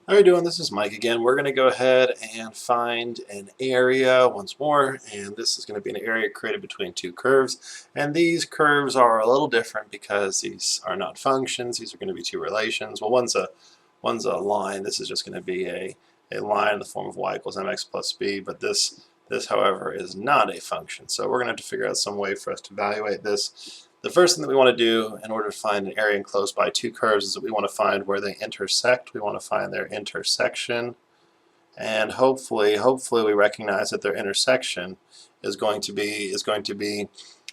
How are you doing? This is Mike again. We're going to go ahead and find an area once more, and this is going to be an area created between two curves. And these curves are a little different because these are not functions. These are going to be two relations. Well, one's a line. This is just going to be a line in the form of y equals mx plus b, but this however is not a function. So we're going to have to figure out some way for us to evaluate this. The first thing that we want to do in order to find an area enclosed by two curves is that we want to find where they intersect. We want to find their intersection, and hopefully we recognize that their intersection is going to be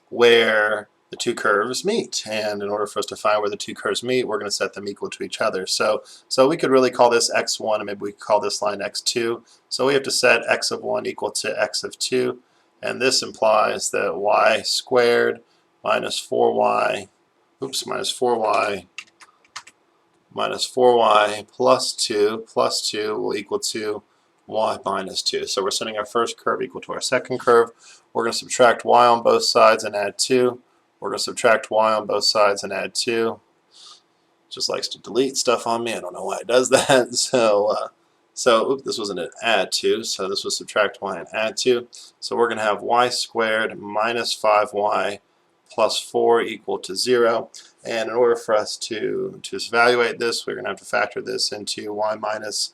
where the two curves meet. And in order for us to find where the two curves meet, we're going to set them equal to each other. So we could really call this x1, and maybe we could call this line x2. So we have to set x of 1 equal to x of 2, and this implies that y squared minus 4y plus 2 will equal to y minus 2. So we're setting our first curve equal to our second curve. We're going to subtract y on both sides and add 2. We're going to subtract y on both sides and add 2. It just likes to delete stuff on me. I don't know why it does that. So this wasn't an add 2, so this was subtract y and add 2. So we're going to have y squared minus 5y plus 4 equal to 0. And in order for us to evaluate this, we're going to have to factor this into y minus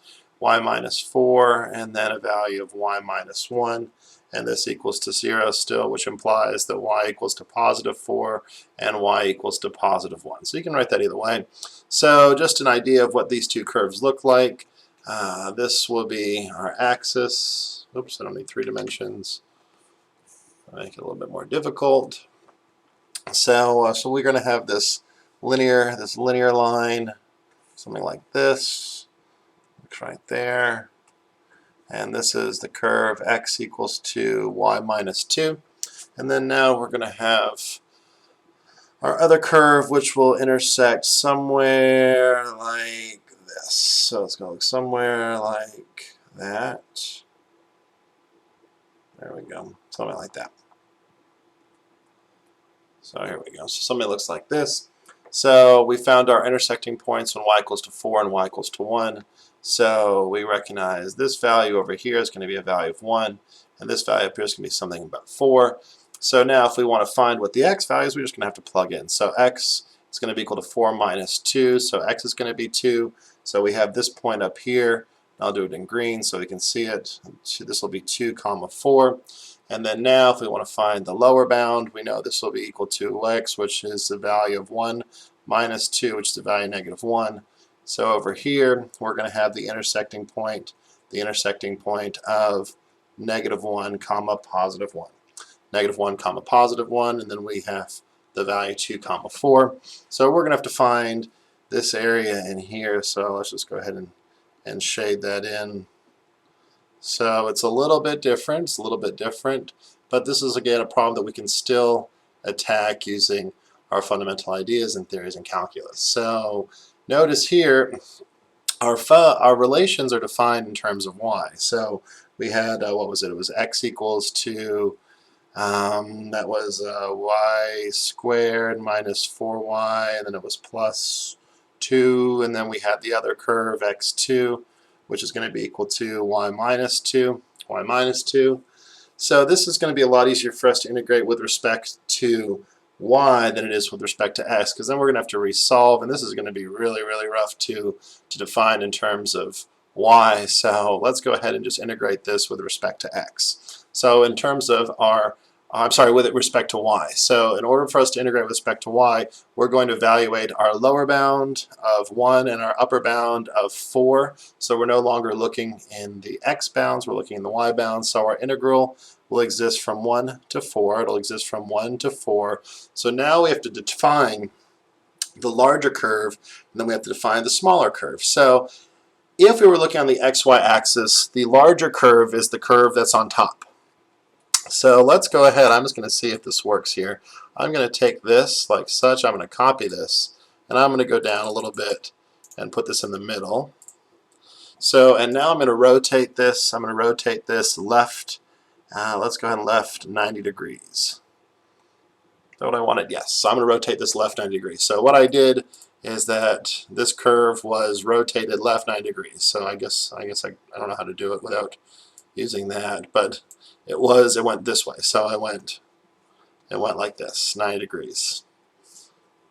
4, and then a value of y minus 1. And this equals to 0 still, which implies that y equals to positive 4 and y equals to positive 1. So you can write that either way. So just an idea of what these two curves look like. This will be our axis. Oops, I don't need 3 dimensions. I'll make it a little bit more difficult. So we're going to have this linear line, something like this. Looks right there. And this is the curve x equals to y minus 2. And then now we're going to have our other curve, which will intersect somewhere like this. So it's going to look somewhere like that. There we go. Something like that. So here we go. So something looks like this. So we found our intersecting points when y equals to 4 and y equals to 1. So we recognize this value over here is going to be a value of 1, and this value up here is going to be something about 4. So now if we want to find what the x value is, we're just going to have to plug in. So x is going to be equal to 4 minus 2, so x is going to be 2. So we have this point up here. I'll do it in green so we can see it. This will be 2 comma 4. And then now if we want to find the lower bound, we know this will be equal to x, which is the value of 1, minus 2, which is the value of negative 1. So over here, we're going to have the intersecting point of negative 1 comma positive 1. Negative 1 comma positive 1, and then we have the value 2 comma 4. So we're going to have to find this area in here. So let's just go ahead and shade that in. So it's a little bit different, but this is again a problem that we can still attack using our fundamental ideas and theories in calculus. So notice here our relations are defined in terms of y. So we had, what was it? It was x equals to, that was y squared minus 4y, and then it was plus 2, and then we had the other curve x2, which is going to be equal to y minus 2. So this is going to be a lot easier for us to integrate with respect to y than it is with respect to x, because then we're going to have to resolve, and this is going to be really rough to define in terms of y. So let's go ahead and just integrate this with respect to x. So in terms of our with respect to y. So in order for us to integrate with respect to y, we're going to evaluate our lower bound of 1 and our upper bound of 4. So we're no longer looking in the x bounds, we're looking in the y bounds. So our integral will exist from 1 to 4. It'll exist from 1 to 4. So now we have to define the larger curve, and then we have to define the smaller curve. So if we were looking on the xy axis, the larger curve is the curve that's on top. So let's go ahead. I'm just going to see if this works here. I'm going to take this like such. I'm going to copy this, and I'm going to go down a little bit and put this in the middle. So, and now I'm going to rotate this. I'm going to rotate this left. Let's go ahead and left 90 degrees. Is that what I wanted? Yes. So I'm going to rotate this left 90 degrees. So what I did is that this curve was rotated left 9 degrees. So I guess I don't know how to do it without using that, but it went this way. So it went like this, 90 degrees.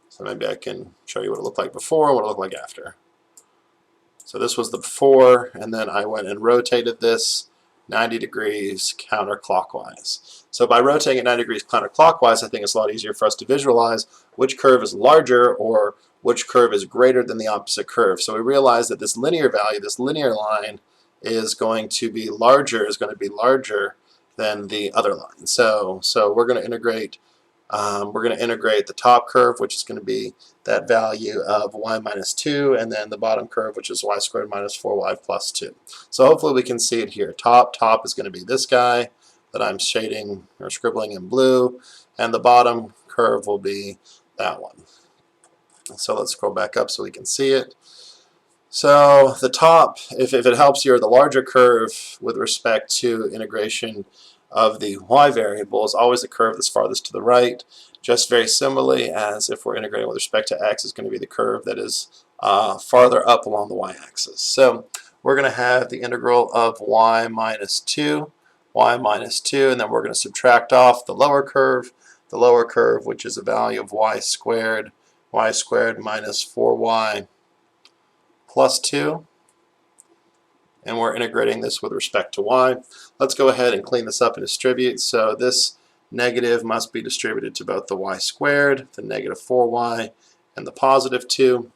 So maybe I can show you what it looked like before and what it looked like after. So this was the before, and then I went and rotated this 90 degrees counterclockwise. So by rotating it 90 degrees counterclockwise, I think it's a lot easier for us to visualize which curve is larger or which curve is greater than the opposite curve. So we realize that this linear value, this linear line, is going to be larger than the other line. So we're going to integrate the top curve, which is going to be that value of y minus 2, and then the bottom curve, which is y squared minus 4y plus 2. So hopefully we can see it here. Top is going to be this guy that I'm shading or scribbling in blue, and the bottom curve will be that one. So let's scroll back up so we can see it. So the top, if it helps you, or the larger curve with respect to integration of the y variable is always the curve that's farthest to the right, just very similarly as if we're integrating with respect to x is going to be the curve that is farther up along the y-axis. So we're going to have the integral of y minus 2, and then we're going to subtract off the lower curve, which is a value of y squared minus 4y plus 2, and we're integrating this with respect to y. Let's go ahead and clean this up and distribute. So this negative must be distributed to both the y squared, the negative 4y, and the positive 2.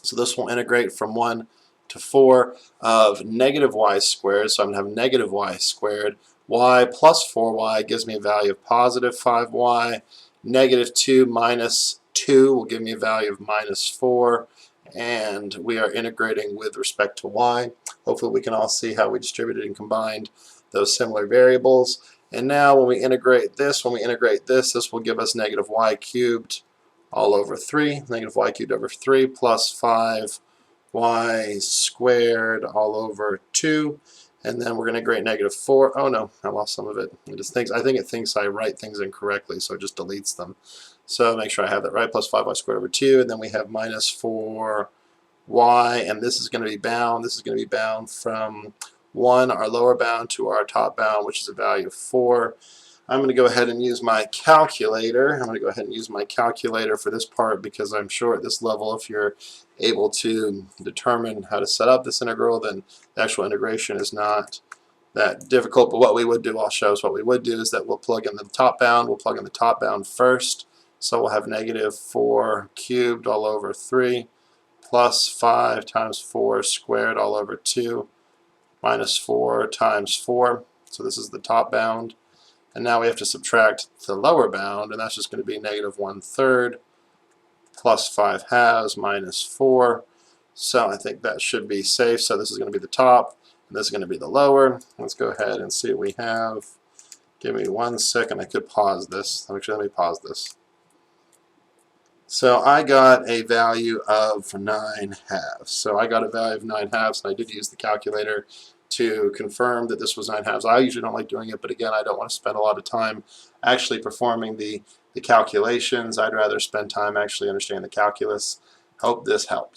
So this will integrate from 1 to 4 of negative y squared. So I'm going to have negative y squared. Y plus 4y gives me a value of positive 5y. Negative 2 minus 2 will give me a value of minus 4. And we are integrating with respect to y. Hopefully we can all see how we distributed and combined those similar variables. And now when we integrate this, this will give us negative y cubed all over 3, negative y cubed over 3 plus 5y squared all over 2. And then we're going to integrate negative 4. Oh no, I lost some of it. I think it thinks I write things incorrectly, so it just deletes them. So make sure I have that right, plus 5y squared over 2, and then we have minus 4y, and this is going to be bound. This is going to be bound from 1, our lower bound, to our top bound, which is a value of 4. I'm going to go ahead and use my calculator. For this part, because I'm sure at this level, if you're able to determine how to set up this integral, then the actual integration is not that difficult. But what we would do, I'll show us what we would do, is that we'll plug in the top bound. We'll plug in the top bound first. So we'll have negative 4 cubed all over 3 plus 5 times 4 squared all over 2 minus 4 times 4. So this is the top bound. And now we have to subtract the lower bound, and that's just going to be negative 1/3 plus 5 halves minus 4. So I think that should be safe. So this is going to be the top, and this is going to be the lower. Let's go ahead and see what we have. Give me 1 second. I could pause this. Actually, let me pause this. So I got a value of 9/2. So I got a value of 9/2, and I did use the calculator to confirm that this was 9/2. I usually don't like doing it, but again, I don't want to spend a lot of time actually performing the calculations. I'd rather spend time actually understanding the calculus. Hope this helped.